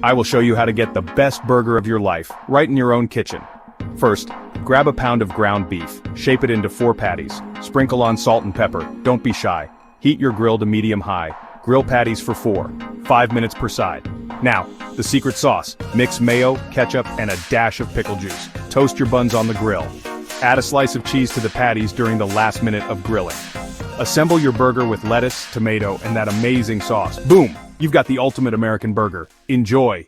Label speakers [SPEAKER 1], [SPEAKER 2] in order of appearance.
[SPEAKER 1] I will show you how to get the best burger of your life, right in your own kitchen. First, grab a pound of ground beef, shape it into 4 patties, sprinkle on salt and pepper, don't be shy. Heat your grill to medium-high, grill patties for 5 minutes per side. Now, the secret sauce, mix mayo, ketchup, and a dash of pickle juice. Toast your buns on the grill. Add a slice of cheese to the patties during the last minute of grilling. Assemble your burger with lettuce, tomato, and that amazing sauce. Boom! You've got the ultimate American burger. Enjoy!